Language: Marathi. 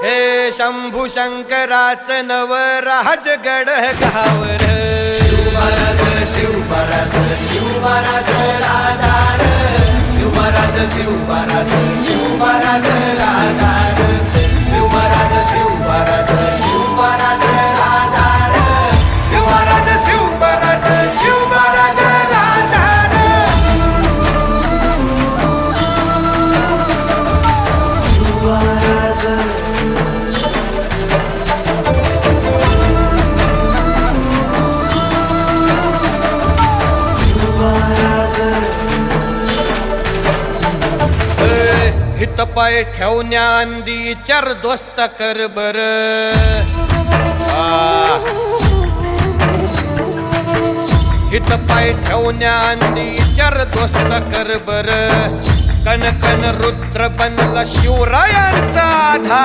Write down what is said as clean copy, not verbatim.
हे शंभू शंकराचं नवराज गड गावर शिवमहाराज शिवमहाराज शिवमहाराज राजार शिवमहाराज शिवमहाराज शिवमहाराज राजार शिवमहाराज शिवमहाराज शिवमहाराज राजार शिवमहाराज शिवमहाराज शिवमहाराज राजार शिवमहाराज हित पाय ठेवण्याआंदी चार दोस्त कर बर हित पाय ठेवण्याआंदी चार दोस्त कर बर कन कन रुद्र बनला शिवरायांचा आधार